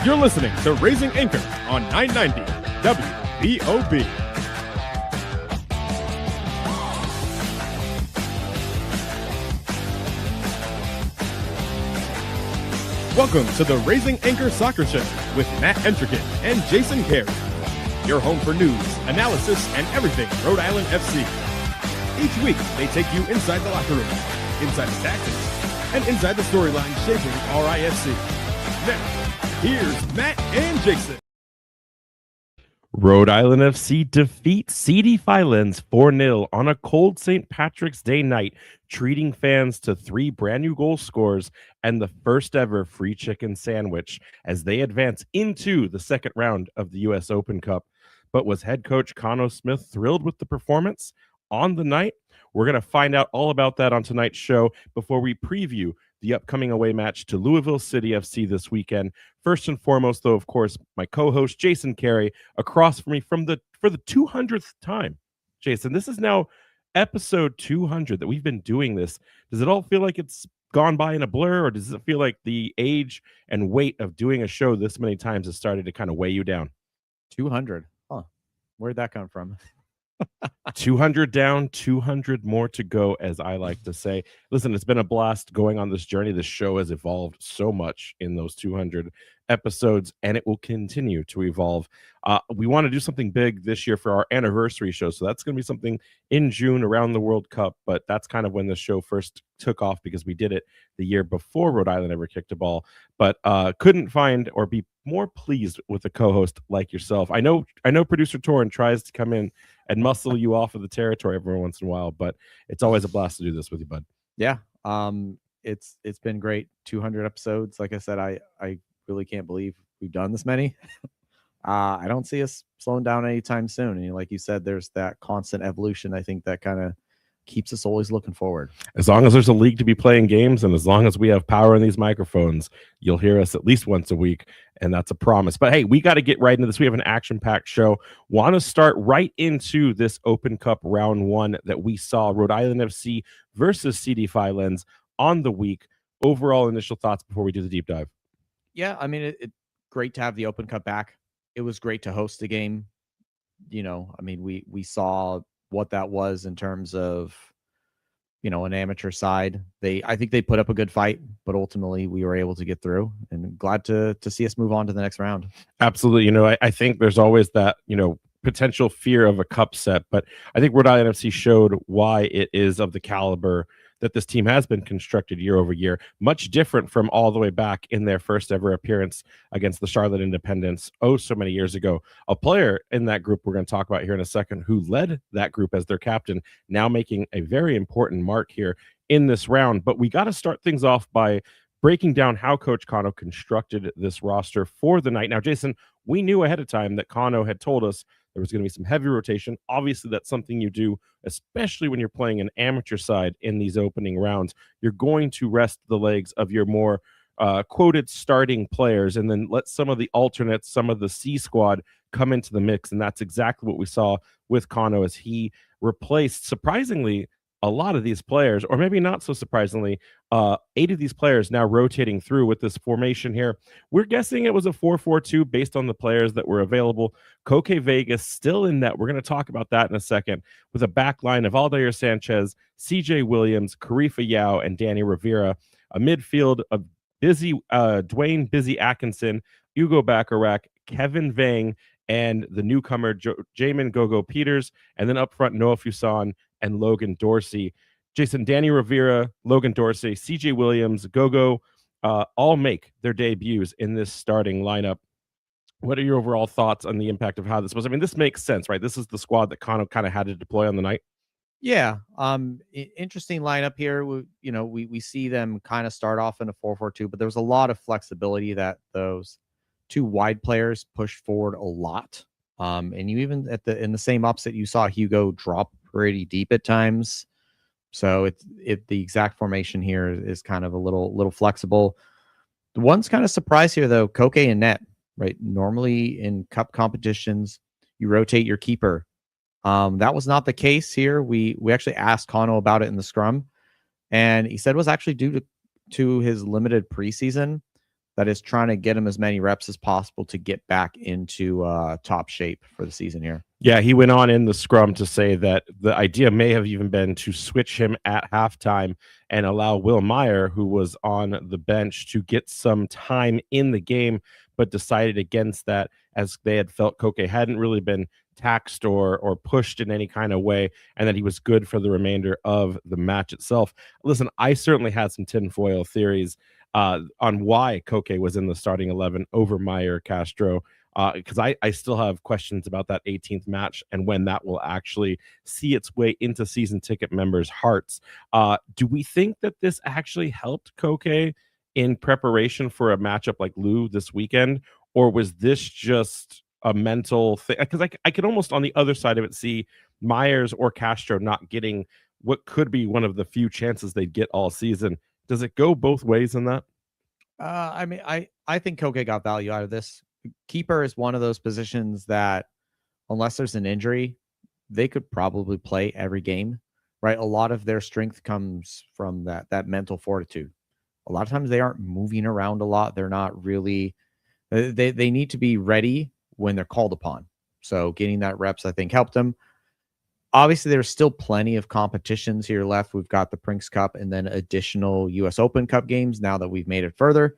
You're listening to Raising Anchor on 990 WBOB. Welcome to the Raising Anchor Soccer Show with Matt Entrican and Jason Carey. Your home for news, analysis, and everything Rhode Island FC. Each week, they take you inside the locker room, inside the tactics, and inside the storyline shaping RIFC. Now, here's Matt and Jason. Rhode Island FC defeats CD Faialense 4-0 on a cold St. Patrick's Day night, treating fans to 3 brand new goal scores and the first ever free chicken sandwich as they advance into the second round of the U.S. Open Cup. But was head coach Khano Smith thrilled with the performance on the night? We're going to find out all about that on tonight's show before we preview the upcoming away match to Louisville City FC this weekend. First and foremost, though, of course, my co-host Jason Carey across from me for the 200th time. Jason, this is now episode 200 that we've been doing this. Does it all feel like it's gone by in a blur, or does it feel like the age and weight of doing a show this many times has started to kind of weigh you down? 200. Huh. Where'd that come from? 200 down, 200 more to go, as I like to say. Listen, it's been a blast going on this journey. This show has evolved so much in those 200 episodes, and it will continue to evolve. We want to do something big this year for our anniversary show, so that's going to be something in June around the World Cup, but that's kind of when the show first took off because we did it the year before Rhode Island ever kicked a ball, but couldn't find or be more pleased with a co-host like yourself. I know producer Torrin tries to come in and muscle you off of the territory every once in a while, but it's always a blast to do this with you, bud. Yeah. It's been great. 200 episodes. Like I said, I really can't believe we've done this many. I don't see us slowing down anytime soon. And like you said, there's that constant evolution. I think that kind of keeps us always looking forward. As long as there's a league to be playing games, and as long as we have power in these microphones, you'll hear us at least once a week, and that's a promise. But hey, we got to get right into this. We have an action-packed show. Want to start right into this Open Cup round 1 that we saw Rhode Island FC versus CD Faialense on the week. Overall initial thoughts before we do the deep dive. Yeah, I mean, it's great to have the Open Cup back. It was great to host the game. You know, I mean, we saw what that was in terms of, you know, an amateur side. I think they put up a good fight, but ultimately we were able to get through, and glad to see us move on to the next round. Absolutely. You know, I think there's always that, you know, potential fear of a cup set, but I think Rhode Island FC showed why it is of the caliber that this team has been constructed year over year, much different from all the way back in their first ever appearance against the Charlotte Independence so many years ago. A player in that group we're going to talk about here in a second who led that group as their captain, now making a very important mark here in this round. But we got to start things off by breaking down how Coach Khano constructed this roster for the night. Now, Jason, we knew ahead of time that Khano had told us there was going to be some heavy rotation. Obviously, that's something you do, especially when you're playing an amateur side in these opening rounds. You're going to rest the legs of your more quoted starting players and then let some of the alternates, some of the C squad come into the mix. And that's exactly what we saw with Khano as he replaced, surprisingly, a lot of these players, or maybe not so surprisingly, 8 of these players now rotating through with this formation here. We're guessing it was a 4-4-2 based on the players that were available. Koke Vegas still in net. We're going to talk about that in a second, with a back line of Aldair Sanchez, CJ Williams, Karifa Yao, and Danny Rivera. A midfield of Dwayne Busy Atkinson, Hugo Bacharach, Kevin Vang, and the newcomer Jamin Gogo Peters, and then up front Noah Fuson and Logan Dorsey. Jason, Danny Rivera, Logan Dorsey, CJ Williams, Gogo, all make their debuts in this starting lineup. What are your overall thoughts on the impact of how this was? I mean, this makes sense, right? This is the squad that Khano kind of had to deploy on the night. Yeah. Interesting lineup here. We see them kind of start off in a 4-4-2, but there was a lot of flexibility that those 2 wide players pushed forward a lot. And you even in the same upset, you saw Hugo drop pretty deep at times. So the exact formation here is kind of a little flexible. The one's kind of surprised here though, Koke and net, right? Normally in cup competitions, you rotate your keeper. That was not the case here. We actually asked Khano about it in the scrum, and he said it was actually due to his limited preseason. that is trying to get him as many reps as possible to get back into top shape for the season here. Yeah, he went on in the scrum to say that the idea may have even been to switch him at halftime and allow Will Meyer, who was on the bench, to get some time in the game, but decided against that as they had felt Koke hadn't really been taxed or pushed in any kind of way, and that he was good for the remainder of the match itself. Listen, I certainly had some tinfoil theories on why Koke was in the starting 11 over Meyer Castro, because I still have questions about that 18th match and when that will actually see its way into season ticket members' hearts. Do we think that this actually helped Koke in preparation for a matchup like Lou this weekend, or was this just a mental thing? Because I could almost on the other side of it see Myers or Castro not getting what could be one of the few chances they'd get all season. Does it go both ways in that? I mean, I think Koke got value out of this. Keeper is one of those positions that, unless there's an injury, they could probably play every game, right? A lot of their strength comes from that mental fortitude. A lot of times they aren't moving around a lot. They're not really, they need to be ready when they're called upon. So getting that reps, I think, helped them. Obviously, there's still plenty of competitions here left. We've got the Prinks Cup and then additional U.S. Open Cup games now that we've made it further.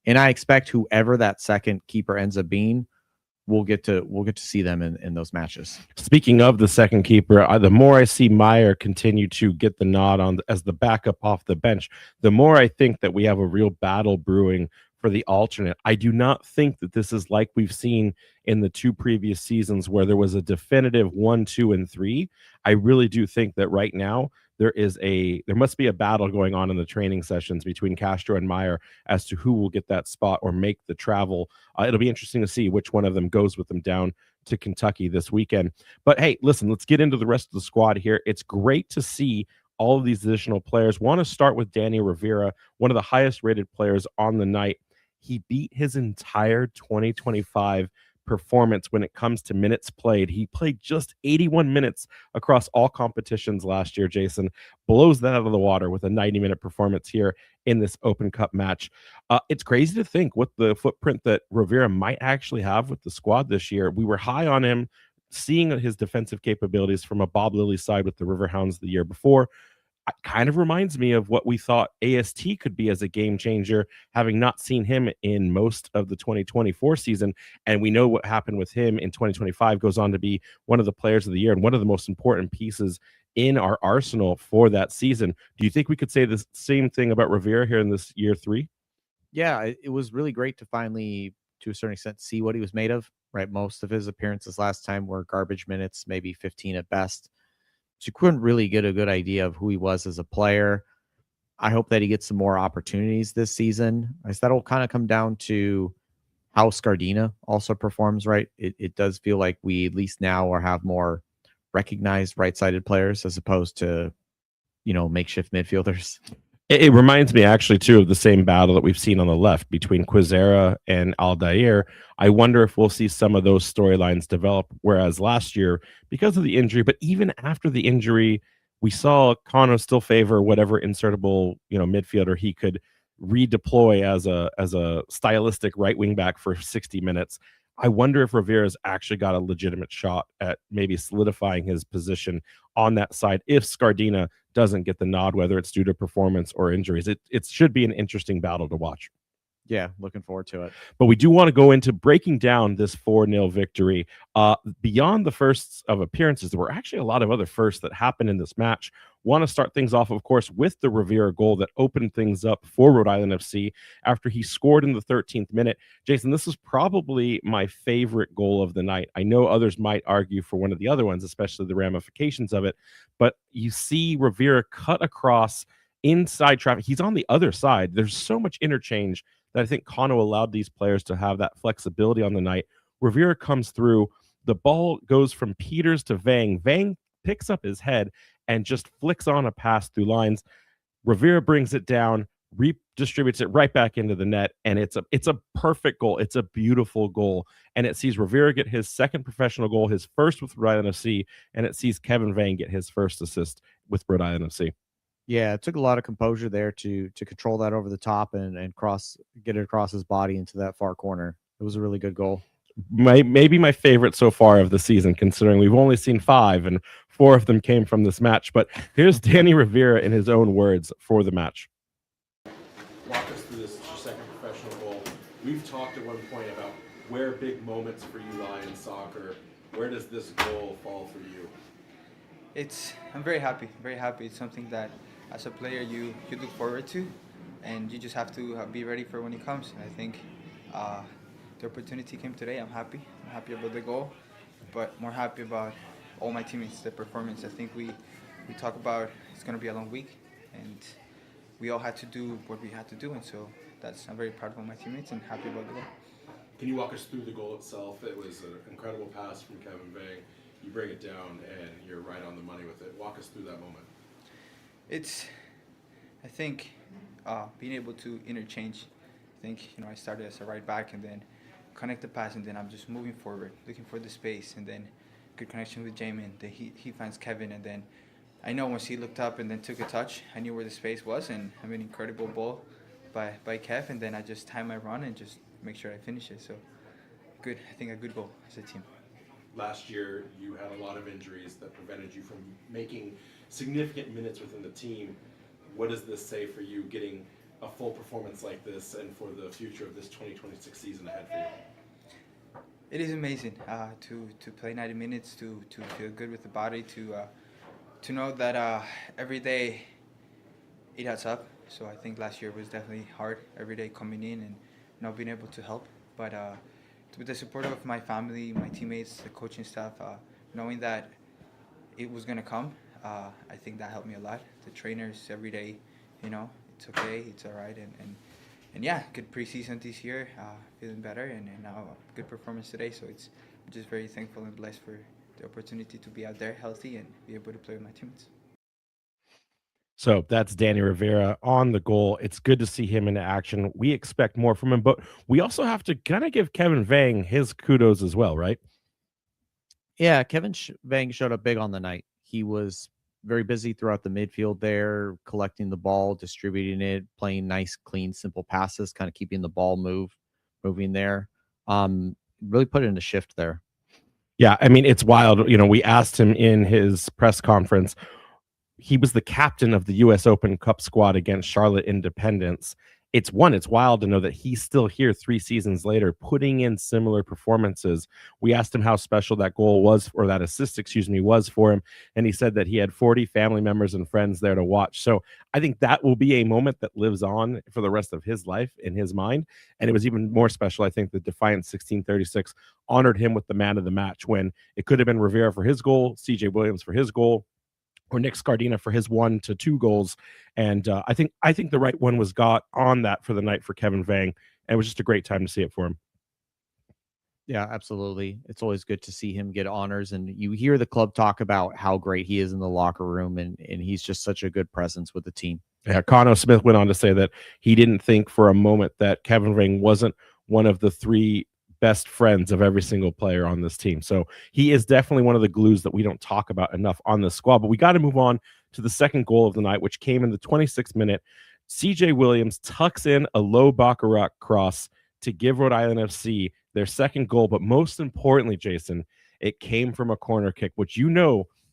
And I expect whoever that second keeper ends up being, we'll get to see them in those matches. Speaking of the second keeper, the more I see Meyer continue to get the nod on as the backup off the bench, the more I think that we have a real battle brewing for the alternate. I do not think that this is like we've seen in the two previous seasons where there was a definitive 1, 2, and 3. I really do think that right now there must be a battle going on in the training sessions between Castro and Meyer as to who will get that spot or make the travel. It'll be interesting to see which one of them goes with them down to Kentucky this weekend. But hey, listen, let's get into the rest of the squad here. It's great to see all of these additional players. Want to start with Danny Rivera, one of the highest rated players on the night. He beat his entire 2025 performance when it comes to minutes played. He played just 81 minutes across all competitions last year. Jason blows that out of the water with a 90-minute performance here in this Open Cup match. It's crazy to think what the footprint that Rivera might actually have with the squad this year. We were high on him, seeing his defensive capabilities from a Bob Lilly side with the Riverhounds the year before. It kind of reminds me of what we thought AST could be as a game changer, having not seen him in most of the 2024 season. And we know what happened with him in 2025 goes on to be one of the players of the year and one of the most important pieces in our arsenal for that season. Do you think we could say the same thing about Rivera here in this year 3? Yeah, it was really great to finally, to a certain extent, see what he was made of, right? Most of his appearances last time were garbage minutes, maybe 15 at best. So you couldn't really get a good idea of who he was as a player. I hope that he gets some more opportunities this season. I guess that'll kind of come down to how Scardina also performs, right? It does feel like we at least now or have more recognized right-sided players as opposed to, makeshift midfielders. It reminds me actually, too, of the same battle that we've seen on the left between Quizera and Aldair. I wonder if we'll see some of those storylines develop, whereas last year, because of the injury, but even after the injury, we saw Khano still favor whatever insertable, midfielder he could redeploy as a stylistic right wing back for 60 minutes. I wonder if Rivera's actually got a legitimate shot at maybe solidifying his position on that side if Scardina doesn't get the nod, whether it's due to performance or injuries. It should be an interesting battle to watch. Yeah, looking forward to it. But we do want to go into breaking down this 4-0 victory. Beyond the firsts of appearances, there were actually a lot of other firsts that happened in this match. Want to start things off, of course, with the Rivera goal that opened things up for Rhode Island FC after he scored in the 13th minute. Jason, this is probably my favorite goal of the night. I know others might argue for one of the other ones, especially the ramifications of it, but you see Rivera cut across inside traffic. He's on the other side. There's so much interchange that I think Khano allowed these players to have that flexibility on the night. Rivera comes through. The ball goes from Peters to Vang. Vang picks up his head and just flicks on a pass through lines. Rivera brings it down, redistributes it right back into the net, and it's a perfect goal. It's a beautiful goal, and it sees Rivera get his second professional goal, his first with Rhode Island FC, and it sees Kevin Vang get his first assist with Rhode Island FC. Yeah, it took a lot of composure there to control that over the top and get it across his body into that far corner. It was a really good goal. Maybe my favorite so far of the season, considering we've only seen 5 and 4 of them came from this match. But here's Danny Rivera in his own words for the match. Walk us through this second professional goal. We've talked at one point about where big moments for you lie in soccer. Where does this goal fall for you? I'm very happy, very happy. It's something that as a player you look forward to, and you just have to be ready for when it comes. And I think the opportunity came today. I'm happy about the goal, but more happy about all my teammates, the performance. I think we talk about it's going to be a long week, and we all had to do what we had to do, and so I'm very proud of all my teammates and happy about the goal. Can you walk us through the goal itself? It was an incredible pass from Kevin Vang. You bring it down and you're right on the money with it. Walk us through that moment. I think being able to interchange. I think I started as a right back and then connect the pass, and then I'm just moving forward, looking for the space, and then good connection with Jamin. Then he finds Kevin, and then I know once he looked up and then took a touch, I knew where the space was, and I mean incredible ball by Kev, and then I just time my run and just make sure I finish it. So good. I think a good goal as a team. Last year, you had a lot of injuries that prevented you from making significant minutes within the team. What does this say for you getting a full performance like this and for the future of this 2026 season ahead for you? It is amazing to play 90 minutes, to feel good with the body, to know that every day it adds up. So I think last year was definitely hard, every day coming in and not being able to help. But with the support of my family, my teammates, the coaching staff, knowing that it was going to come, I think that helped me a lot. The trainers every day, it's okay, it's all right. And yeah, good preseason this year, feeling better, and now a good performance today. So I'm just very thankful and blessed for the opportunity to be out there healthy and be able to play with my teammates. So that's Danny Rivera on the goal. It's good to see him in action. We expect more from him, but we also have to kind of give Kevin Vang his kudos as well, right? Yeah, Kevin Vang showed up big on the night. He was very busy throughout the midfield there, collecting the ball, distributing it, playing nice, clean, simple passes, kind of keeping the ball moving there. Really put in a shift there. Yeah, I mean, it's wild. We asked him in his press conference. He was the captain of the U.S. Open Cup squad against Charlotte Independence. It's wild to know that he's still here 3 seasons later, putting in similar performances. We asked him how special that goal was, or that assist, was for him. And he said that he had 40 family members and friends there to watch. So I think that will be a moment that lives on for the rest of his life in his mind. And it was even more special. I think the Defiance 1636 honored him with the man of the match, when it could have been Rivera for his goal, CJ Williams for his goal, or Nick Scardina for his 1 to 2 goals. And I think the right one was got on that for the night for Kevin Vang. And it was just a great time to see it for him. Yeah, absolutely. It's always good to see him get honors. And you hear the club talk about how great he is in the locker room. And he's just such a good presence with the team. Yeah, Khano Smith went on to say that he didn't think for a moment that Kevin Vang wasn't one of the 3 best friends of every single player on this team. So he is definitely one of the glues that we don't talk about enough on the squad. But we got to move on to the second goal of the night, which came in the 26th minute. CJ Williams tucks in a low Baccarat cross to give Rhode Island FC their second goal. But most importantly, Jason, it came from a corner kick, which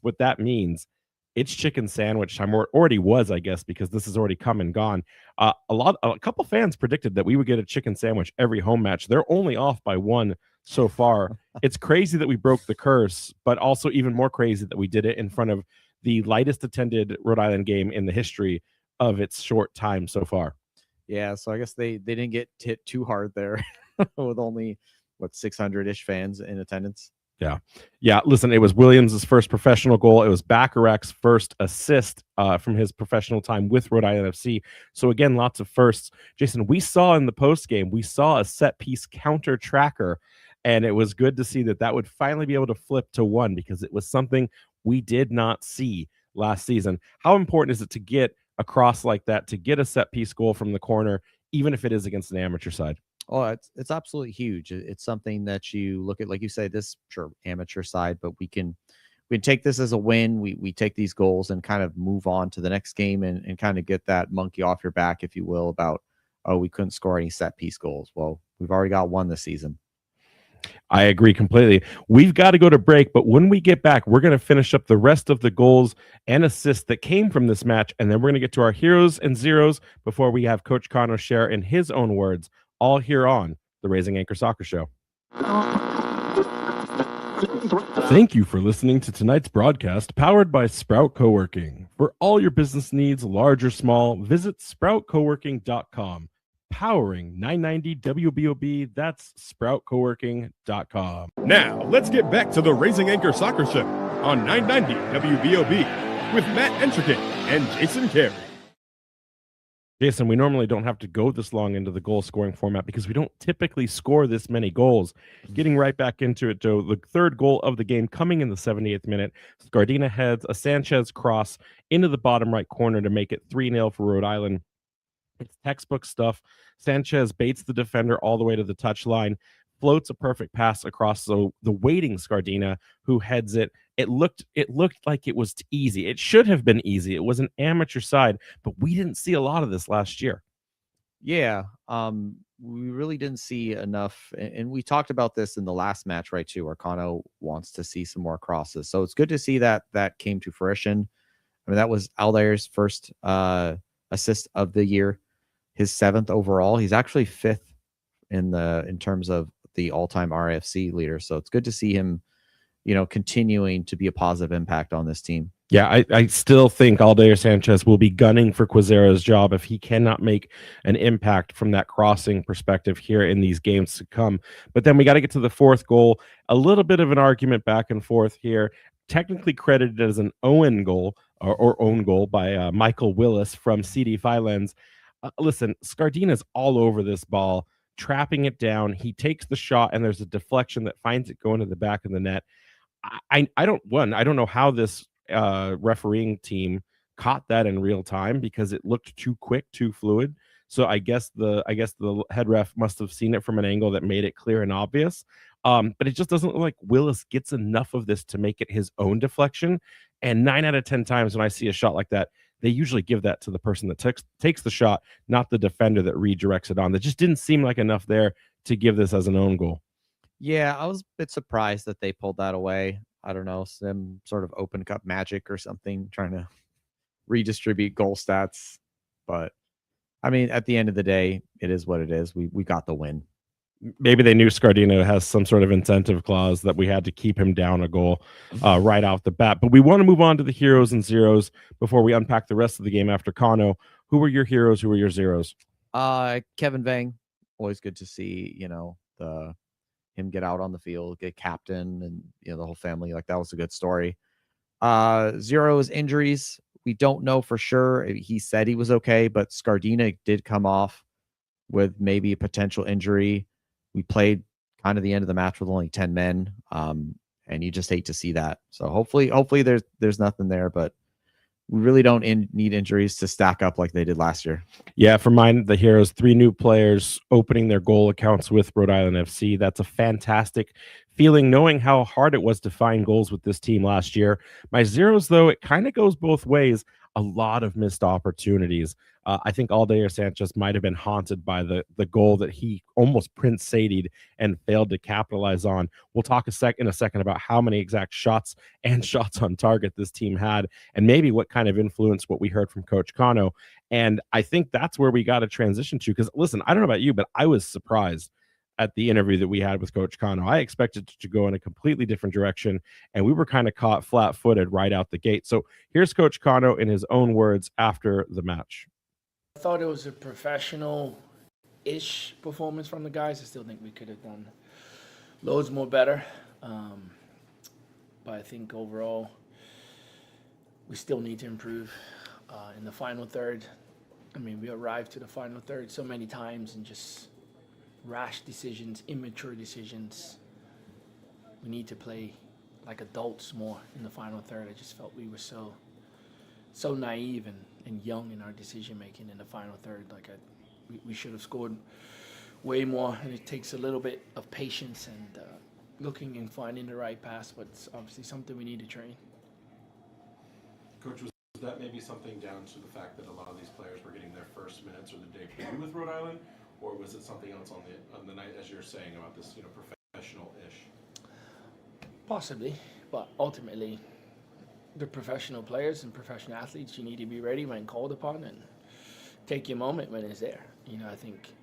what that means. It's chicken sandwich time, or it already was, I guess, because this has already come and gone. A couple fans predicted that we would get a chicken sandwich every home match. They're only off by 1 so far. It's crazy that we broke the curse, but also even more crazy that we did it in front of the lightest attended Rhode Island game in the history of its short time so far. Yeah, so I guess they didn't get hit too hard there with only 600-ish fans in attendance. Yeah. Listen, it was Williams' first professional goal. It was Baccarat's first assist from his professional time with Rhode Island FC. So again, lots of firsts. Jason, we saw in the post game, we saw a set piece counter tracker, and it was good to see that would finally be able to flip to 1, because it was something we did not see last season. How important is it to get a cross like that, to get a set piece goal from the corner, even if it is against an amateur side? Oh, it's absolutely huge. It's something that you look at, like you say, this amateur side, but we can we take this as a win. We take these goals and kind of move on to the next game and kind of get that monkey off your back, if you will, about, oh, we couldn't score any set piece goals. Well, we've already got one this season. I agree completely. We've got to go to break, but when we get back, we're going to finish up the rest of the goals and assists that came from this match, and then we're going to get to our heroes and zeros before we have Coach Khano share in his own words, all here on the Raising Anchor Soccer Show. Thank you for listening to tonight's broadcast powered by Sprout Coworking. For all your business needs, large or small, visit sproutcoworking.com. Powering 990 WBOB, that's sproutcoworking.com. Now, let's get back to the Raising Anchor Soccer Show on 990 WBOB with Matt Entrican and Jason Carey. Jason, we normally don't have to go this long into the goal scoring format because we don't typically score this many goals. Getting right back into it, Joe, the third goal of the game coming in the 78th minute. Scardina heads a Sanchez cross into the bottom right corner to make it 3-0 for Rhode Island. It's textbook stuff. Sanchez baits the defender all the way to the touchline, floats a perfect pass across the waiting Scardina, who heads it. It looked like it was easy. It should have been easy. It was an amateur side, but we didn't see a lot of this last year. Yeah, we really didn't see enough, and we talked about this in the last match, right? Too, where Khano wants to see some more crosses. So it's good to see that came to fruition. I mean, that was Aldair's first assist of the year, his 7th overall. He's actually 5th in terms of the all-time RAFC leader. So it's good to see him, continuing to be a positive impact on this team. Yeah, I still think Aldair Sanchez will be gunning for Quizera's job if he cannot make an impact from that crossing perspective here in these games to come. But then we got to get to the fourth goal. A little bit of an argument back and forth here. Technically credited as an Owen goal or own goal by Michael Willis from CD Faialense. Listen, Scardina's all over this ball, trapping it down. He takes the shot, and there's a deflection that finds it going to the back of the net. I don't know how this refereeing team caught that in real time because it looked too quick, too fluid. So I guess the head ref must have seen it from an angle that made it clear and obvious. But it just doesn't look like Willis gets enough of this to make it his own deflection. And 9 out of 10 times when I see a shot like that, they usually give that to the person that takes the shot, not the defender that redirects it on. That just didn't seem like enough there to give this as an own goal. Yeah, I was a bit surprised that they pulled that away. I don't know, some sort of open cup magic or something, trying to redistribute goal stats. But I mean, at the end of the day, it is what it is. We got the win. Maybe they knew Scardina has some sort of incentive clause that we had to keep him down a goal right off the bat. But we want to move on to the heroes and zeros before we unpack the rest of the game after Khano. Who were your heroes? Who were your zeros? Kevin Vang. Always good to see, him get out on the field, get captain, and the whole family. Like, that was a good story. Zero is injuries. We don't know for sure. He said he was okay, but Scardina did come off with maybe a potential injury. We played kind of the end of the match with only 10 men, and you just hate to see that. So hopefully there's nothing there, but we really don't need injuries to stack up like they did last year. Yeah, for mine, the heroes, 3 new players opening their goal accounts with Rhode Island FC. That's a fantastic feeling, knowing how hard it was to find goals with this team last year. My zeros, though, it kind of goes both ways. A lot of missed opportunities. I think Aldair Sanchez might have been haunted by the goal that he almost Prince Sadied and failed to capitalize on. We'll talk in a second about how many exact shots and shots on target this team had, and maybe what kind of influence what we heard from Coach Khano. And I think that's where we got to transition to, because listen, I don't know about you, but I was surprised at the interview that we had with Coach Khano. I expected it to go in a completely different direction, and we were kind of caught flat-footed right out the gate. So here's Coach Khano in his own words after the match. I thought it was a professional-ish performance from the guys. I still think we could have done loads more better. But I think overall, we still need to improve in the final third. I mean, we arrived to the final third so many times and just rash decisions, immature decisions. We need to play like adults more in the final third. I just felt we were so naive and young in our decision making in the final third. Like we should have scored way more, and it takes a little bit of patience and looking and finding the right pass, but it's obviously something we need to train. Coach, was that maybe something down to the fact that a lot of these players were getting their first minutes or the debut with Rhode Island, or was it something else on the night, as you're saying, about this, professional-ish? Possibly, but ultimately, they're professional players and professional athletes. You need to be ready when called upon and take your moment when it's there. I think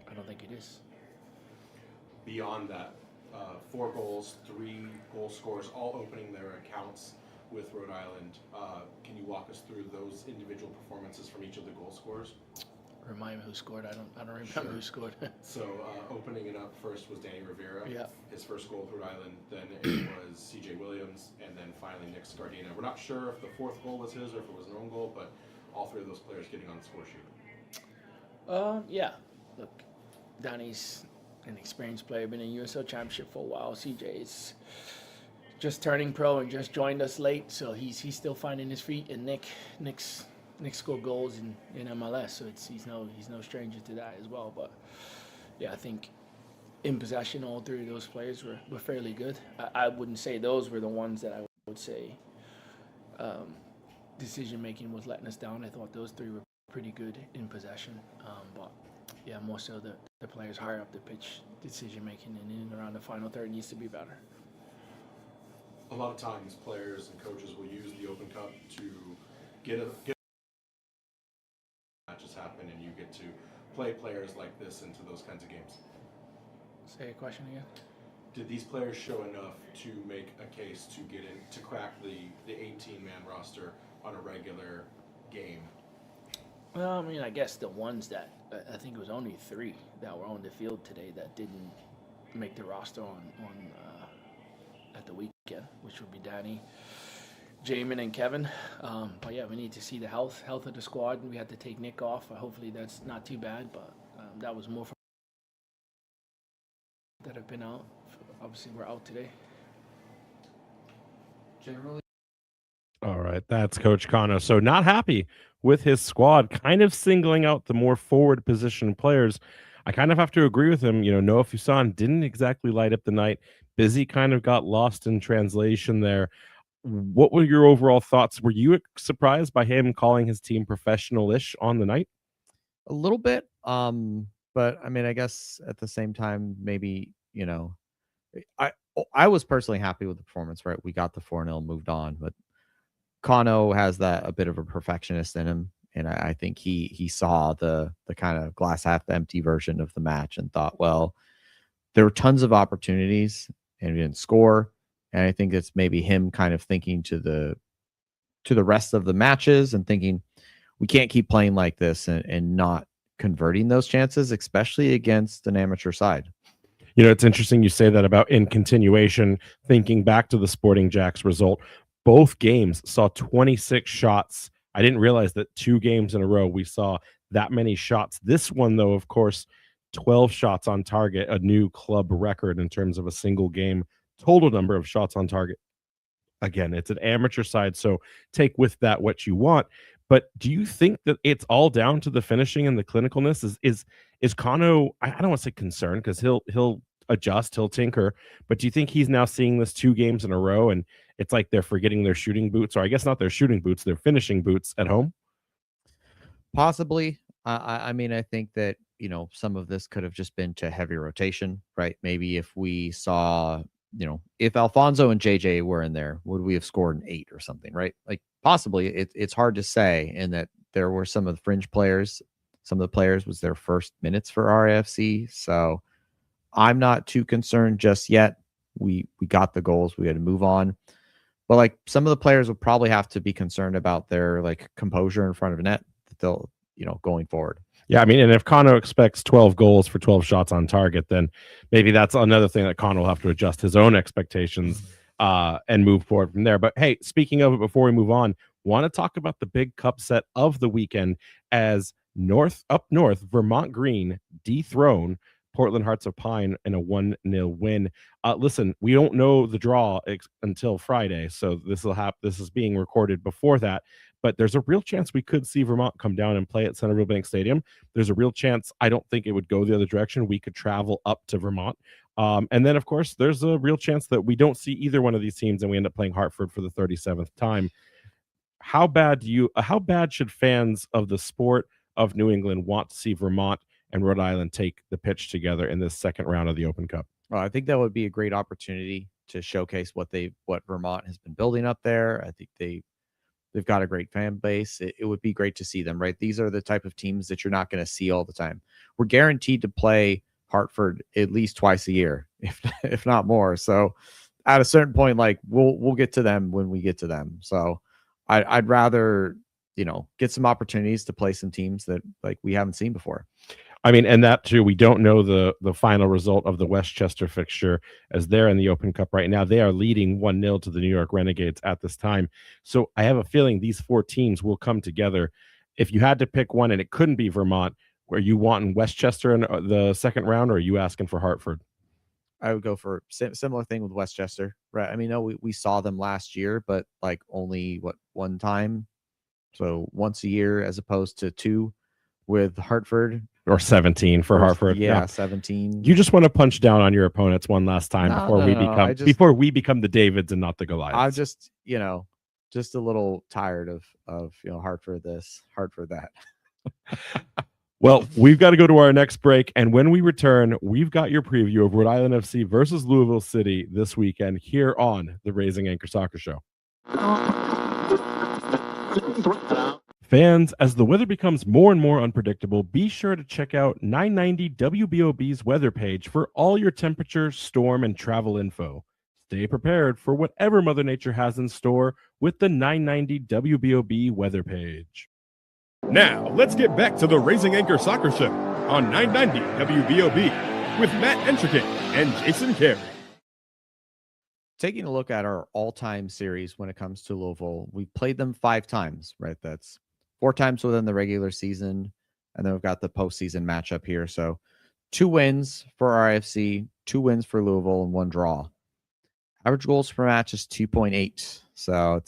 I don't think it is. Beyond that, 4 goals, 3 goal scorers, all opening their accounts with Rhode Island. Can you walk us through those individual performances from each of the goal scorers? Remind me who scored. I don't remember Sure. who scored. So opening it up first was Danny Rivera. Yeah. His first goal with Rhode Island. Then it was C.J. Williams, and then finally Nick Scardina. We're not sure if the 4th goal was his or if it was an own goal, but all 3 of those players getting on the score sheet. Yeah. Look, Danny's an experienced player, been in USL Championship for a while. CJ's just turning pro and just joined us late, so he's still finding his feet. And Nick's scored goals in MLS, so he's no stranger to that as well. But yeah, I think in possession, all 3 of those players were fairly good. I wouldn't say those were the ones that I would say decision making was letting us down. I thought those 3 were pretty good in possession, but yeah, more so the players higher up the pitch, decision making and in and around the final third needs to be better. A lot of times players and coaches will use the Open Cup to get matches happen, and you get to play players like this into those kinds of games. Say a question again. Did these players show enough to make a case to get in to crack the 18-man roster on a regular game? Well, I mean, I guess the ones that I think it was only 3 that were on the field today that didn't make the roster on at the weekend, which would be Danny, Jamin, and Kevin. But yeah, we need to see the health of the squad, and we had to take Nick off. Hopefully that's not too bad, but that was more for that have been out. Obviously, we're out today. Generally, all right, that's Coach Khano. So not happy with his squad, kind of singling out the more forward position players. I kind of have to agree with him. Noah Fuson didn't exactly light up the night. Busy kind of got lost in translation there. What were your overall thoughts? Were you surprised by him calling his team professional-ish on the night? a little bit. But I mean, I guess at the same time, maybe, I was personally happy with the performance, right? We got the 4-0, moved on, but Khano has that a bit of a perfectionist in him. And I think he saw the kind of glass half empty version of the match and thought, well, there were tons of opportunities and we didn't score. And I think it's maybe him kind of thinking to the rest of the matches and thinking we can't keep playing like this and not converting those chances, especially against an amateur side. It's interesting you say that about in continuation, thinking back to the Sporting Jacks result. Both games saw 26 shots. I didn't realize that 2 games in a row we saw that many shots. This one, though, of course, 12 shots on target, a new club record in terms of a single game total number of shots on target. Again, it's an amateur side, so take with that what you want. But do you think that it's all down to the finishing and the clinicalness? Is Khano, I don't want to say concerned, because he'll adjust, he'll tinker, but do you think he's now seeing this 2 games in a row and it's like they're forgetting their shooting boots, or I guess not their shooting boots, their finishing boots at home? Possibly. I mean, I think that, some of this could have just been to heavy rotation, right? Maybe if we saw, if Alfonso and JJ were in there, would we have scored an 8 or something, right? Like possibly. It's hard to say, in that there were some of the fringe players. Some of the players was their first minutes for RFC. So I'm not too concerned just yet. We got the goals. We had to move on. But like some of the players will probably have to be concerned about their like composure in front of a net that they'll, going forward. Yeah, I mean, and if Khano expects 12 goals for 12 shots on target, then maybe that's another thing that Khano will have to adjust his own expectations and move forward from there. But hey, speaking of it, before we move on, want to talk about the big cup set of the weekend as up north, Vermont Green dethrone Portland Hearts of Pine in a 1-0 win. Listen, we don't know the draw until Friday, so this is being recorded before that. but there's a real chance we could see Vermont come down and play at Centerville Bank Stadium. There's a real chance, I don't think it would go the other direction. We could travel up to Vermont. And then, of course, there's a real chance that we don't see either one of these teams and we end up playing Hartford for the 37th time. How bad should fans of the sport of New England want to see Vermont and Rhode Island take the pitch together in this second round of the Open Cup? Well, I think that would be a great opportunity to showcase what Vermont has been building up there. I think they've got a great fan base. It would be great to see them, right? These are the type of teams that you're not going to see all the time. We're guaranteed to play Hartford at least twice a year, if not more. So at a certain point, like we'll get to them when we get to them. So I'd rather, get some opportunities to play some teams that like we haven't seen before. I mean, and that too, we don't know the final result of the Westchester fixture as they're in the Open Cup right now. They are leading 1-0 to the New York Renegades at this time. So I have a feeling these four teams will come together. If you had to pick one and it couldn't be Vermont, were you wanting Westchester in the second round, or are you asking for Hartford? I would go for similar thing with Westchester, right? I mean, we saw them last year, but like only one time. So once a year as opposed to two with Hartford. Or 17 for Hartford. Yeah, 17. You just want to punch down on your opponents one last time before we become the Davids and not the Goliaths. I'm just, just a little tired of Hartford this, Hartford that. Well, we've got to go to our next break, and when we return, we've got your preview of Rhode Island FC versus Louisville City this weekend here on the Raising Anchor Soccer Show. Fans, as the weather becomes more and more unpredictable, be sure to check out 990 WBOB's weather page for all your temperature, storm, and travel info. Stay prepared for whatever Mother Nature has in store with the 990 WBOB weather page. Now, let's get back to the Raising Anchor Soccer Show on 990 WBOB with Matt Entrican and Jason Carey. Taking a look at our all-time series when it comes to Louisville, we've played them 5 times, right? That's 4 times within the regular season, and then we've got the postseason matchup here. So 2 wins for RFC, 2 wins for Louisville, and 1 draw. Average goals per match is 2.8. So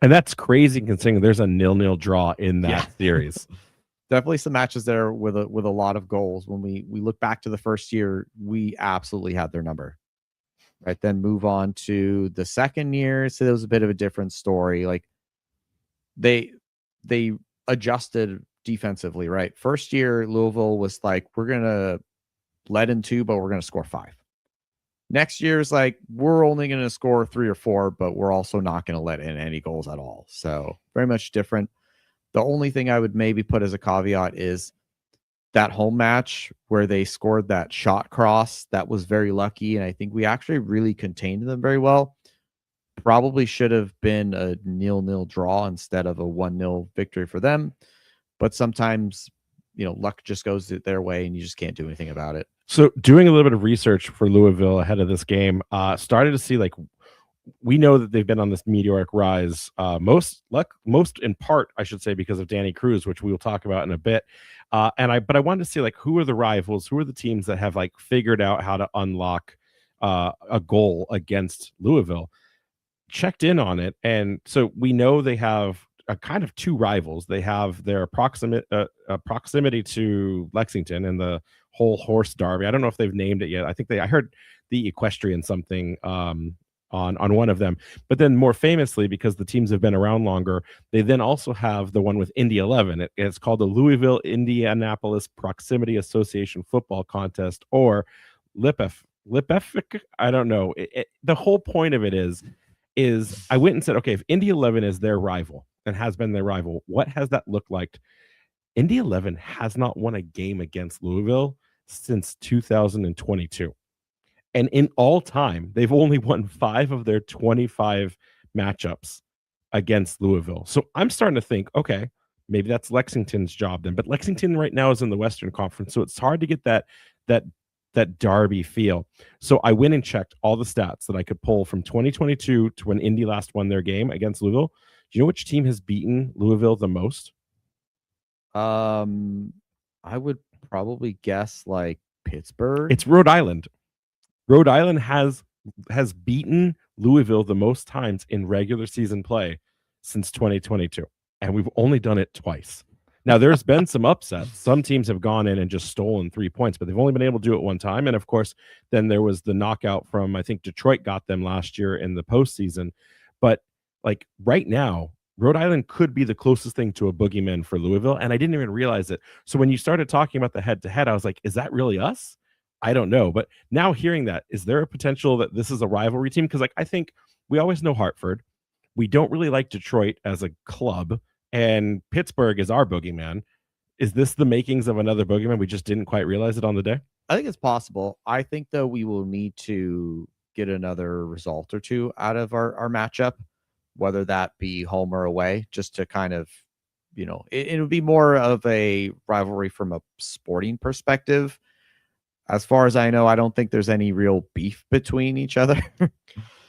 and that's crazy considering there's a 0-0 draw in that series. Definitely some matches there with a lot of goals. When we look back to the first year, we absolutely had their number. Right, then move on to the second year. So there was a bit of a different story. Like they adjusted defensively, right? First year, Louisville was like, we're gonna let in 2, but we're gonna score 5. Next year is like, we're only gonna score 3 or 4, but we're also not gonna let in any goals at all. So very much different. The only thing I would maybe put as a caveat is that home match where they scored that shot cross. That was very lucky, and I think we actually really contained them very well. Probably should have been a 0-0 draw instead of a 1-0 victory for them. But sometimes, luck just goes their way, and you just can't do anything about it. So doing a little bit of research for Louisville ahead of this game, started to see, like, we know that they've been on this meteoric rise, most in part, I should say, because of Danny Cruz, which we will talk about in a bit. But I wanted to see, like, who are the rivals? Who are the teams that have, like, figured out how to unlock a goal against Louisville? Checked in on it, and so we know they have a kind of 2 rivals. They have their proximity to Lexington and the whole horse derby. I don't know if they've named it yet. I heard the equestrian something on one of them. But then more famously, because the teams have been around longer, they then also have the one with Indy 11. It's called the Louisville Indianapolis Proximity Association Football Contest, or LIPEF. I don't know. The whole point of it is I went and said, okay, if Indy 11 is their rival and has been their rival, what has that looked like? Indy 11 has not won a game against Louisville since 2022. And in all time, they've only won 5 of their 25 matchups against Louisville. So I'm starting to think, okay, maybe that's Lexington's job then. But Lexington right now is in the Western Conference, so it's hard to get that derby feel. So I went and checked all the stats that I could pull from 2022 to when Indy last won their game against Louisville. Do you know which team has beaten Louisville the most? I would probably guess like Pittsburgh. It's Rhode Island. Rhode Island has beaten Louisville the most times in regular season play since 2022. and we've only done it twice. Now, there's been some upsets. Some teams have gone in and just stolen 3 points, but they've only been able to do it one time. And of course, then there was the knockout from, I think Detroit got them last year in the postseason. But like right now, Rhode Island could be the closest thing to a boogeyman for Louisville, and I didn't even realize it. So when you started talking about the head-to-head, I was like, is that really us? I don't know. But now hearing that, is there a potential that this is a rivalry team? Because like I think we always know Hartford. We don't really like Detroit as a club, and Pittsburgh is our boogeyman. Is this the makings of another boogeyman? We just didn't quite realize it on the day? I think it's possible. I think, though, we will need to get another result or two out of our matchup, whether that be home or away, just to kind of, it would be more of a rivalry from a sporting perspective. As far as I know, I don't think there's any real beef between each other.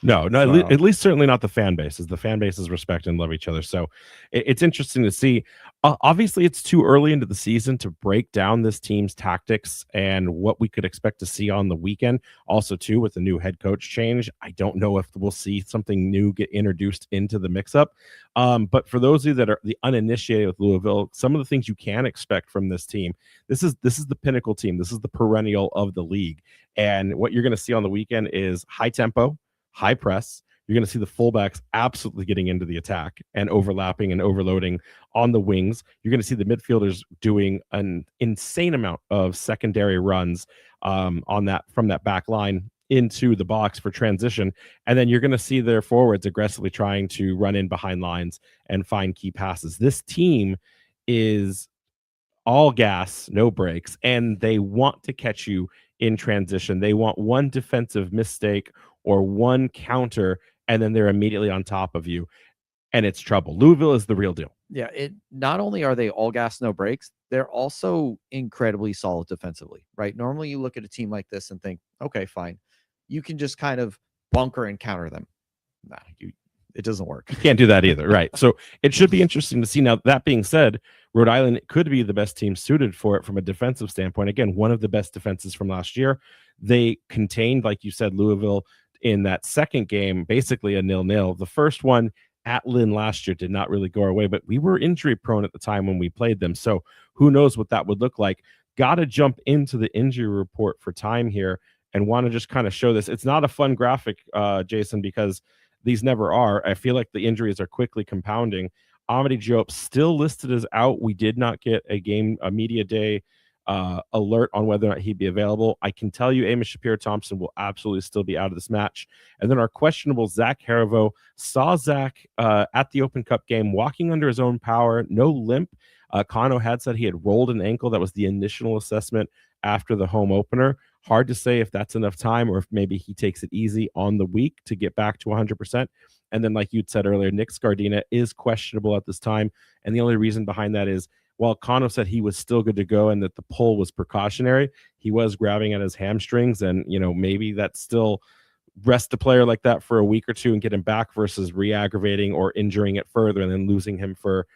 No, at least certainly not the fan bases. The fan bases respect and love each other. So it's interesting to see. Obviously, it's too early into the season to break down this team's tactics and what we could expect to see on the weekend. Also, too, with the new head coach change, I don't know if we'll see something new get introduced into the mix-up. But for those of you that are the uninitiated with Louisville, some of the things you can expect from this team, this is the pinnacle team. This is the perennial of the league. And what you're going to see on the weekend is high tempo, high press. You're going to see the fullbacks absolutely getting into the attack and overlapping and overloading on the wings. You're going to see the midfielders doing an insane amount of secondary runs from that back line into the box for transition. And then you're going to see their forwards aggressively trying to run in behind lines and find key passes. This team is all gas, no brakes, and they want to catch you in transition. They want one defensive mistake or one counter, and then they're immediately on top of you, and it's trouble. Louisville is the real deal. Yeah, not only are they all gas, no brakes, they're also incredibly solid defensively, right? Normally you look at a team like this and think, okay, fine. You can just kind of bunker and counter them. Nah, it doesn't work. You can't do that either, right? So it should be interesting to see. Now, that being said, Rhode Island could be the best team suited for it from a defensive standpoint. Again, one of the best defenses from last year. They contained, like you said, Louisville in that second game, basically a 0-0. The first one at Lynn last year did not really go our way, but we were injury prone at the time when we played them. So who knows what that would look like. Got to jump into the injury report for time here and want to just kind of show this. It's not a fun graphic, Jason, because these never are. I feel like the injuries are quickly compounding. Amity Diop still listed as out. We did not get a media day alert on whether or not he'd be available. I can tell you Amos Shapiro-Thompson will absolutely still be out of this match. And then our questionable Zach Harivo saw Zach at the Open Cup game walking under his own power, no limp. Khano had said he had rolled an ankle. That was the initial assessment after the home opener. Hard to say if that's enough time or if maybe he takes it easy on the week to get back to 100%. And then, like you'd said earlier, Nick Scardina is questionable at this time. And the only reason behind that is, while Khano said he was still good to go and that the pull was precautionary, he was grabbing at his hamstrings. And, maybe that's still rest a player like that for a week or two and get him back versus re-aggravating or injuring it further and then losing him for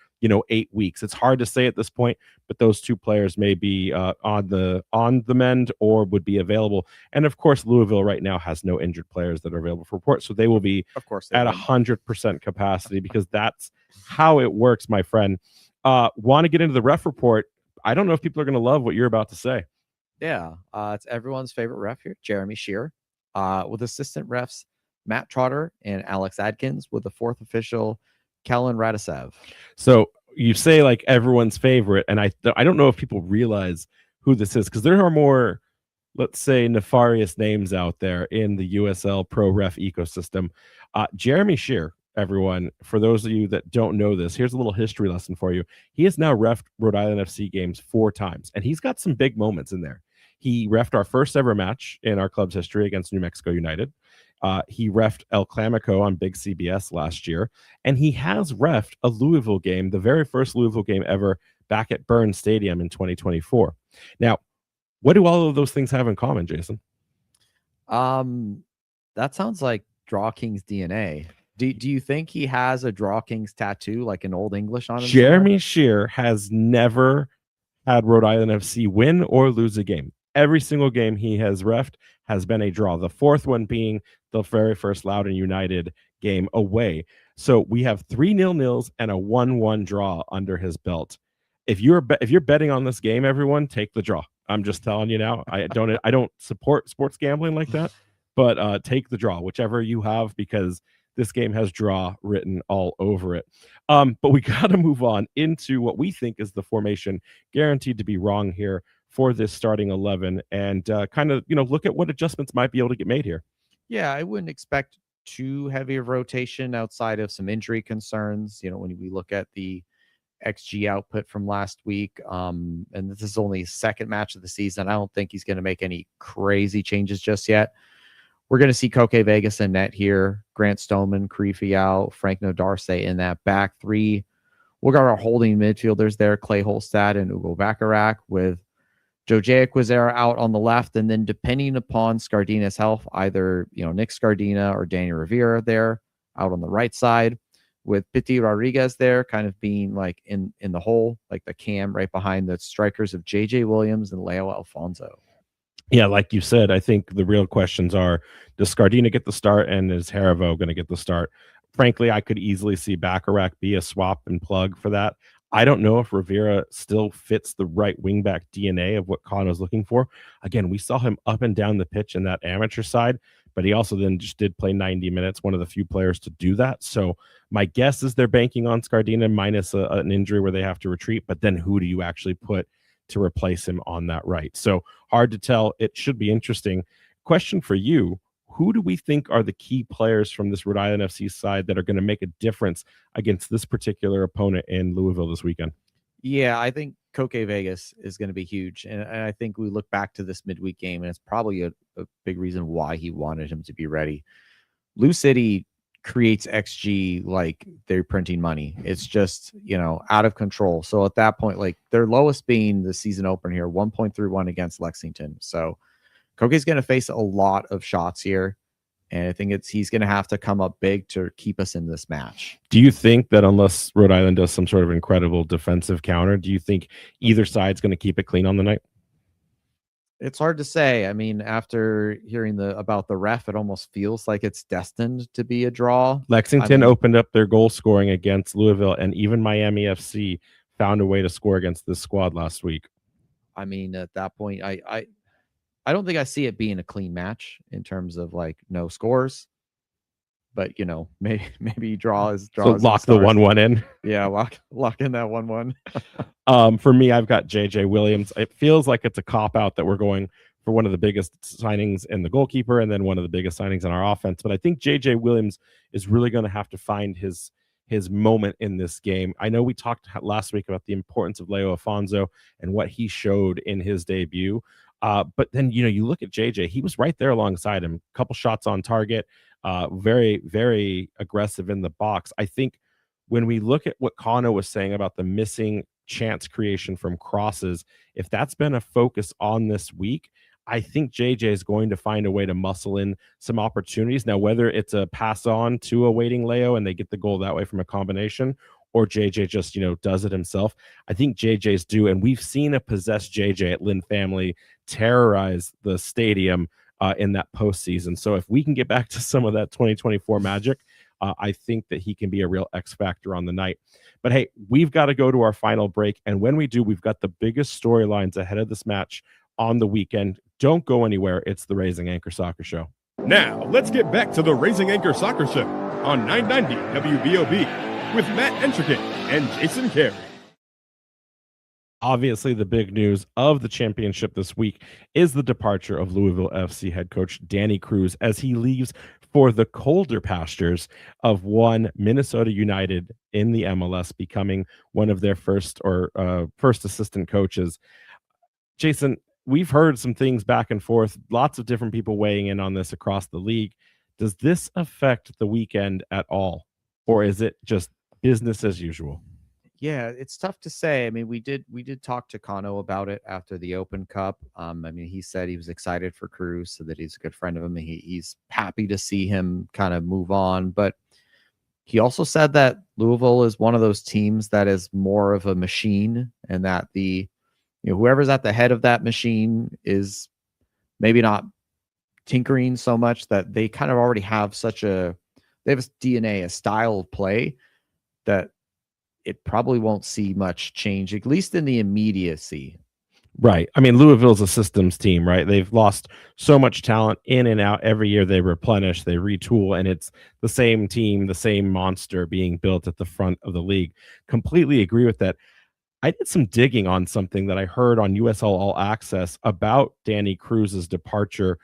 8 weeks. It's hard to say at this point, but those two players may be on the mend or would be available. And of course, Louisville right now has no injured players that are available for report, so they will be at 100% capacity because that's how it works, my friend. Want to get into the ref report? I don't know if people are going to love what you're about to say. Yeah, it's everyone's favorite ref here, Jeremy Shearer, with assistant refs Matt Trotter and Alex Adkins, with the fourth official Kellen Radicev. So you say like everyone's favorite, and I don't know if people realize who this is because there are more, let's say, nefarious names out there in the USL pro ref ecosystem. Jeremy Shearer, everyone, for those of you that don't know this, here's a little history lesson for you. He has now reffed Rhode Island FC games 4 times, and he's got some big moments in there. He reffed our first ever match in our club's history against New Mexico United. He reffed El Clamico on Big CBS last year, and he has reffed a Louisville game, the very first Louisville game ever, back at Burns Stadium in 2024. Now, what do all of those things have in common, Jason? That sounds like Draw King's DNA. Do you think he has a Draw King's tattoo, like an Old English on him? Jeremy Shearer has never had Rhode Island FC win or lose a game. Every single game he has reffed has been a draw. The fourth one being the very first Loudoun United game away. So we have 3 0-0s and a 1-1 draw under his belt. If you're betting on this game, everyone, take the draw. I'm just telling you now. I don't support sports gambling like that, but take the draw, whichever you have, because this game has draw written all over it. But we got to move on into what we think is the formation guaranteed to be wrong here for this starting 11, and kind of look at what adjustments might be able to get made here. Yeah, I wouldn't expect too heavy of rotation outside of some injury concerns. When we look at the XG output from last week, and this is only his second match of the season, I don't think he's going to make any crazy changes just yet. We're going to see Koke Vegas in net here, Grant Stoneman, Karifi out, Frank Nodarce in that back three. We'll got our holding midfielders there, Clay Holstad and Ugo Bacharach, with Jose Quizera out on the left, and then depending upon Scardina's health, either Nick Scardina or Danny Rivera there out on the right side, with Piti Rodriguez there kind of being like in the hole, like the cam right behind the strikers of JJ Williams and Leo Alfonso. Yeah, like you said, I think the real questions are, does Scardina get the start, and is Harivo going to get the start? Frankly, I could easily see Bacharach be a swap and plug for that. I don't know if Rivera still fits the right wingback DNA of what Khano's looking for. Again, we saw him up and down the pitch in that amateur side, but he also then just did play 90 minutes, one of the few players to do that. So my guess is they're banking on Scardina minus an injury where they have to retreat, but then who do you actually put to replace him on that right? So hard to tell. It should be interesting. Question for you: who do we think are the key players from this Rhode Island FC side that are going to make a difference against this particular opponent in Louisville this weekend? Yeah, I think Koke Vegas is going to be huge. And I think we look back to this midweek game, and it's probably a big reason why he wanted him to be ready. Lou City creates XG like they're printing money. It's just, out of control. So at that point, like their lowest being the season opener here, 1.31 against Lexington. So Koke's going to face a lot of shots here, and I think he's going to have to come up big to keep us in this match. Do you think that unless Rhode Island does some sort of incredible defensive counter, do you think either side's going to keep it clean on the night? It's hard to say. I mean, after hearing about the ref, it almost feels like it's destined to be a draw. Lexington opened up their goal scoring against Louisville, and even Miami FC found a way to score against this squad last week. I mean, at that point, I don't think I see it being a clean match in terms of like no scores, but maybe draw is draw. So lock the 1-1 in. Yeah, lock in that 1-1. For me, I've got JJ Williams. It feels like it's a cop out that we're going for one of the biggest signings in the goalkeeper and then one of the biggest signings in our offense. But I think JJ Williams is really going to have to find his moment in this game. I know we talked last week about the importance of Leo Alfonso and what he showed in his debut. But then, you look at JJ, he was right there alongside him, a couple shots on target, very, very aggressive in the box. I think when we look at what Khano was saying about the missing chance creation from crosses, if that's been a focus on this week, I think JJ is going to find a way to muscle in some opportunities. Now, whether it's a pass on to a waiting Leo and they get the goal that way from a combination, or JJ just, does it himself, I think JJ's due. And we've seen a possessed JJ at Lynn Family terrorize the stadium in that postseason. So if we can get back to some of that 2024 magic, I think that he can be a real X factor on the night. But hey, we've got to go to our final break. And when we do, we've got the biggest storylines ahead of this match on the weekend. Don't go anywhere. It's the Raising Anchor Soccer Show. Now, let's get back to the Raising Anchor Soccer Show on 990 WBOB with Matt Entricket and Jason Carey. Obviously, the big news of the championship this week is the departure of Louisville FC head coach Danny Cruz as he leaves for the colder pastures of one Minnesota United in the MLS, becoming one of their first assistant coaches. Jason, we've heard some things back and forth, lots of different people weighing in on this across the league. Does this affect the weekend at all, or is it just business as usual? Yeah, it's tough to say. I mean, we did talk to Khano about it after the Open Cup. I mean, he said he was excited for Cruz, so that he's a good friend of him. He's happy to see him kind of move on. But he also said that Louisville is one of those teams that is more of a machine, and that whoever's at the head of that machine is maybe not tinkering so much, that they kind of already have such a they have a DNA, a style of play that it probably won't see much change, at least in the immediacy. Right. I mean, Louisville's a systems team, right? They've lost so much talent in and out every year. They replenish, they retool, and it's the same team, the same monster being built at the front of the league. Completely agree with that. I did some digging on something that I heard on USL All Access about Danny Cruz's departure.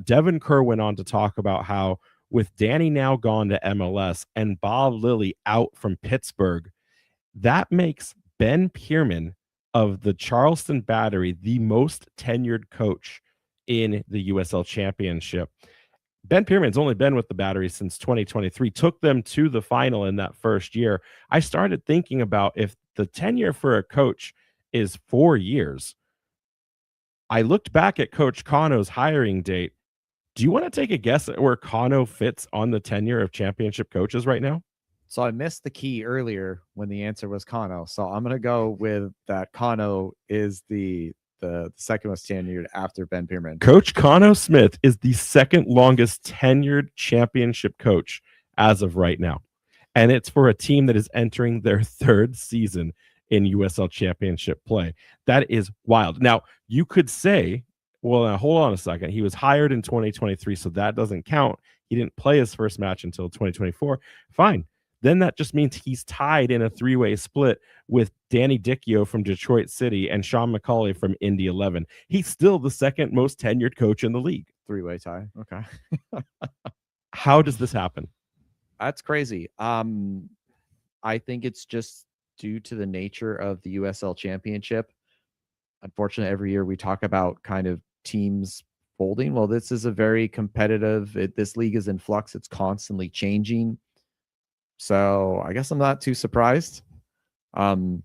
Devin Kerr went on to talk about how with Danny now gone to MLS and Bob Lilly out from Pittsburgh, that makes Ben Pierman of the Charleston Battery the most tenured coach in the USL Championship. Ben Pierman's only been with the Battery since 2023, took them to the final in that first year. I started thinking about if the tenure for a coach is 4 years. I looked back at Coach Khano's hiring date. Do you want to take a guess at where Khano fits on the tenure of championship coaches right now? So I missed the key earlier when the answer was Khano. So I'm going to go with that Khano is the second most tenured after Ben Pierman. Coach Khano Smith is the second longest tenured championship coach as of right now. And it's for a team that is entering their third season in USL Championship play. That is wild. Now, you could say, well, now hold on a second. He was hired in 2023, so that doesn't count. He didn't play his first match until 2024. Fine. Then that just means he's tied in a three-way split with Danny Dichio from Detroit City and Sean McCauley from Indy 11. He's still the second most tenured coach in the league. Three-way tie. Okay. How does this happen? That's crazy. I think it's just due to the nature of the USL Championship. Unfortunately, every year we talk about kind of teams folding. Well, this is a very competitive, this league is in flux. It's constantly changing. So I guess I'm not too surprised. I'm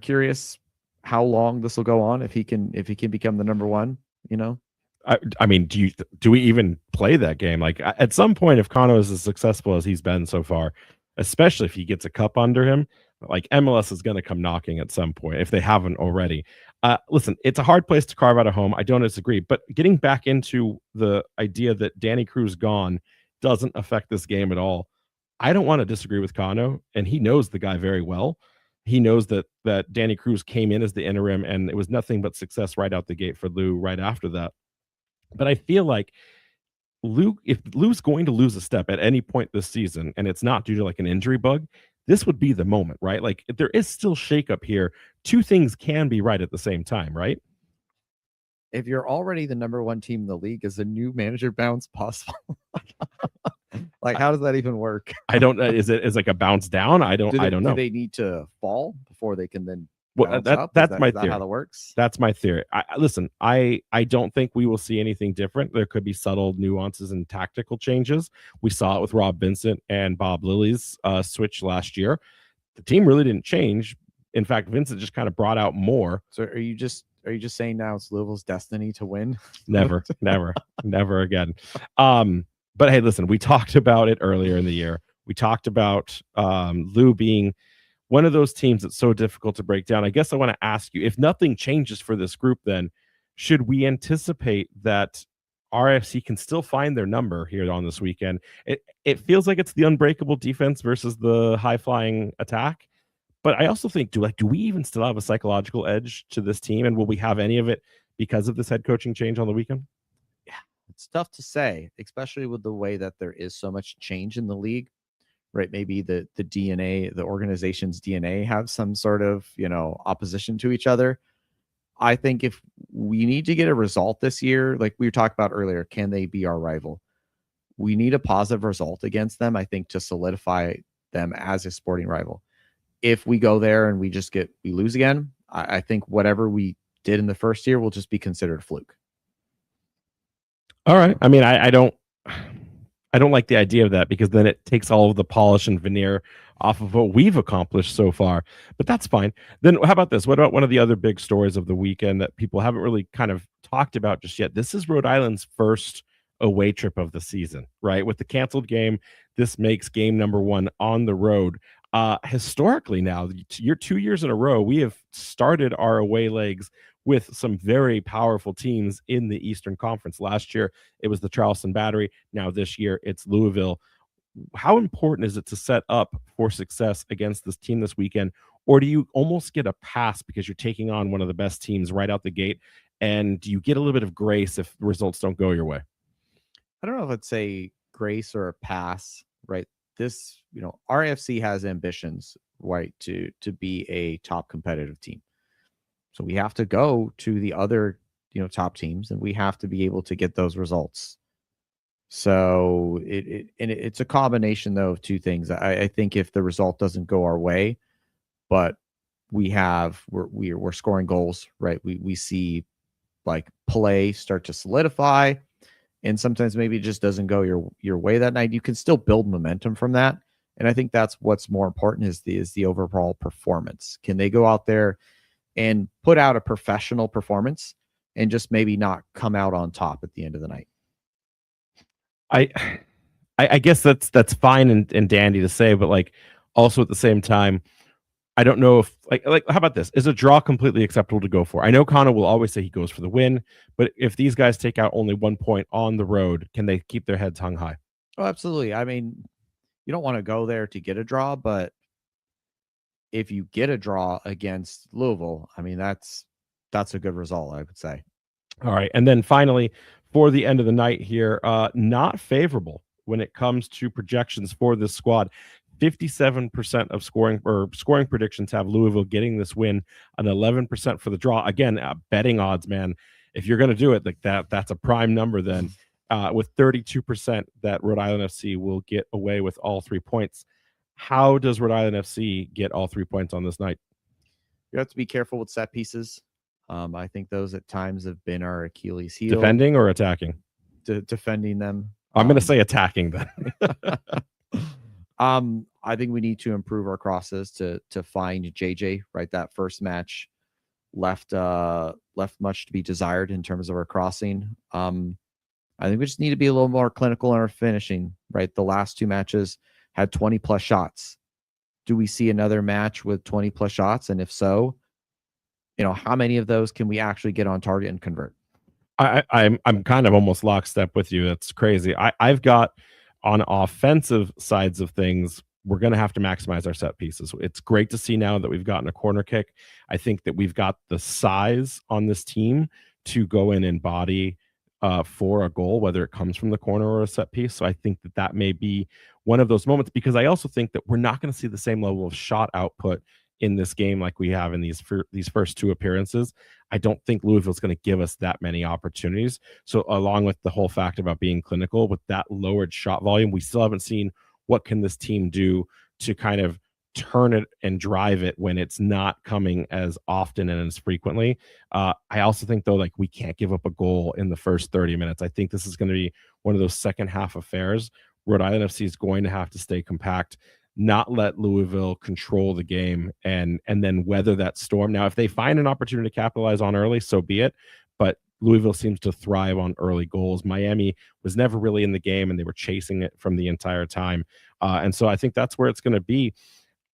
curious how long this will go on if he can become the number one, you know. I mean, do we even play that game? Like at some point, if Khano is as successful as he's been so far, especially if he gets a cup under him, like MLS is going to come knocking at some point if they haven't already. Listen, it's a hard place to carve out a home. I don't disagree, but getting back into the idea that Danny Cruz gone doesn't affect this game at all. I don't want to disagree with Khano, and he knows the guy very well. He knows that Danny Cruz came in as the interim, and it was nothing but success right out the gate for Lou right after that. But I feel like if Lou's going to lose a step at any point this season, and it's not due to like an injury bug, this would be the moment, right? Like if there is still shakeup here, two things can be right at the same time, right? If you're already the number one team in the league, is a new manager bounce possible? Like, how does that even work? I don't know. Is like a bounce down? I don't know. Do they need to fall before they can then bounce up? That's my theory. Is that how that works? That's my theory. Listen, I don't think we will see anything different. There could be subtle nuances and tactical changes. We saw it with Rob Vincent and Bob Lilly's switch last year. The team really didn't change. In fact, Vincent just kind of brought out more. So are you just saying now it's Louisville's destiny to win? Never again. But hey, listen, we talked about it earlier in the year. We talked about Lou being one of those teams that's so difficult to break down. I guess I want to ask you, if nothing changes for this group, then should we anticipate that RFC can still find their number here on this weekend? It feels like it's the unbreakable defense versus the high-flying attack. But I also think, do we even still have a psychological edge to this team? And will we have any of it because of this head coaching change on the weekend? It's tough to say, especially with the way that there is so much change in the league, right? Maybe the DNA, the organization's DNA have some sort of, opposition to each other. I think if we need to get a result this year, like we were talking about earlier, can they be our rival? We need a positive result against them, I think, to solidify them as a sporting rival. If we go there and we lose again, I think whatever we did in the first year will just be considered a fluke. All right. I mean, I don't like the idea of that because then it takes all of the polish and veneer off of what we've accomplished so far. But that's fine. Then how about this? What about one of the other big stories of the weekend that people haven't really kind of talked about just yet? This is Rhode Island's first away trip of the season, right? With the canceled game, this makes game number 1 on the road. Historically now, 2 years in a row, we have started our away legs with some very powerful teams in the Eastern Conference. Last year, it was the Charleston Battery. Now this year, it's Louisville. how important is it to set up for success against this team this weekend? Or do you almost get a pass because you're taking on one of the best teams right out the gate? And do you get a little bit of grace if the results don't go your way? I don't know if I'd say grace or a pass, right? This, RAFC has ambitions, right, to be a top competitive team. So we have to go to the other, top teams, and we have to be able to get those results. So it's a combination though of two things. I think if the result doesn't go our way, but we're scoring goals, right? We see like play start to solidify, and sometimes maybe it just doesn't go your way that night. You can still build momentum from that, and I think that's what's more important is the overall performance. Can they go out there and put out a professional performance and just maybe not come out on top at the end of the night? I guess that's fine and dandy to say, but like also at the same time, I don't know if like how about this? Is a draw completely acceptable to go for? I know Khano will always say he goes for the win, but if these guys take out only 1 point on the road, can they keep their heads hung high? Oh, absolutely. I mean, you don't want to go there to get a draw, but if you get a draw against Louisville, I mean, that's a good result, I would say. All right. And then finally, for the end of the night here, not favorable when it comes to projections for this squad. 57% of scoring predictions have Louisville getting this win, an 11% for the draw. Again, betting odds, man. If you're going to do it like that, that's a prime number then, with 32% that Rhode Island FC will get away with all 3 points. How does Rhode Island FC get all 3 points on this night? You have to be careful with set pieces. I think those at times have been our Achilles heel. Defending or attacking? Defending them. I'm going to say attacking then. I think we need to improve our crosses to find JJ, right? That first match left much to be desired in terms of our crossing. I think we just need to be a little more clinical in our finishing, right? The last 2 matches had 20 plus shots. Do we see another match with 20 plus shots? And if so, how many of those can we actually get on target and convert? I'm kind of almost lockstep with you. That's crazy. I've got on offensive sides of things, we're going to have to maximize our set pieces. It's great to see now that we've gotten a corner kick. I think that we've got the size on this team to go in and body for a goal, whether it comes from the corner or a set piece. So I think that may be one of those moments, because I also think that we're not going to see the same level of shot output in this game like we have in these first 2 appearances. I don't think Louisville's going to give us that many opportunities. So along with the whole fact about being clinical, with that lowered shot volume, we still haven't seen what can this team do to kind of turn it and drive it when it's not coming as often and as frequently. I also think, though, like we can't give up a goal in the first 30 minutes. I think this is going to be one of those second half affairs. Rhode Island FC is going to have to stay compact, not let Louisville control the game, and then weather that storm. Now, if they find an opportunity to capitalize on early, so be it. But Louisville seems to thrive on early goals. Miami was never really in the game, and they were chasing it from the entire time. And so I think that's where it's going to be.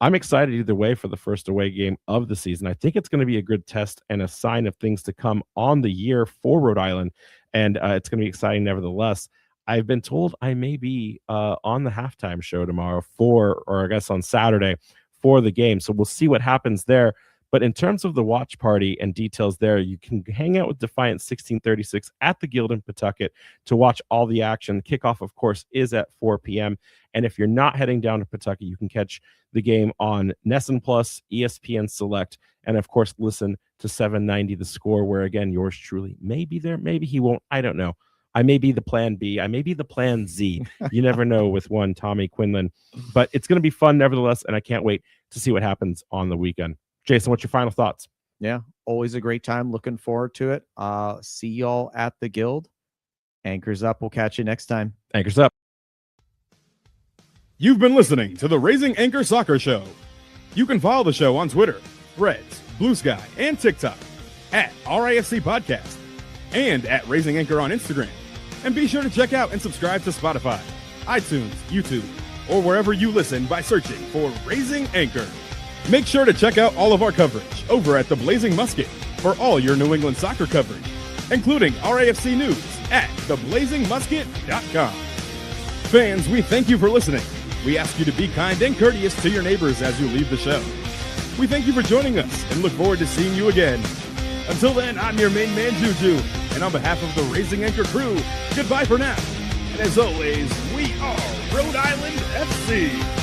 I'm excited either way for the first away game of the season. I think it's going to be a good test and a sign of things to come on the year for Rhode Island, and it's going to be exciting nevertheless. I've been told I may be on the halftime show tomorrow or I guess on Saturday for the game. So we'll see what happens there. But in terms of the watch party and details there, you can hang out with Defiant 1636 at the Guild in Pawtucket to watch all the action. Kickoff, of course, is at 4 p.m. And if you're not heading down to Pawtucket, you can catch the game on Nessun Plus, ESPN Select, and of course, listen to 790 The Score, where again, yours truly may be there. Maybe he won't. I don't know. I may be the plan B. I may be the plan Z. You never know with one Tommy Quinlan. But it's going to be fun nevertheless, and I can't wait to see what happens on the weekend. Jason, what's your final thoughts? Yeah, always a great time. Looking forward to it. See y'all at the Guild. Anchors up. We'll catch you next time. Anchors up. You've been listening to the Raising Anchor Soccer Show. You can follow the show on Twitter, Threads, Blue Sky, and TikTok at RIFC Podcast and at Raising Anchor on Instagram. And be sure to check out and subscribe to Spotify, iTunes, YouTube, or wherever you listen by searching for Raising Anchor. Make sure to check out all of our coverage over at the Blazing Musket for all your New England soccer coverage, including RAFC news at theblazingmusket.com. fans, we thank you for listening. We ask you to be kind and courteous to your neighbors as you leave the show. We thank you for joining us and look forward to seeing you again. Until then, I'm your main man, Juju, and on behalf of the Raising Anchor crew, goodbye for now. And as always, we are Rhode Island FC.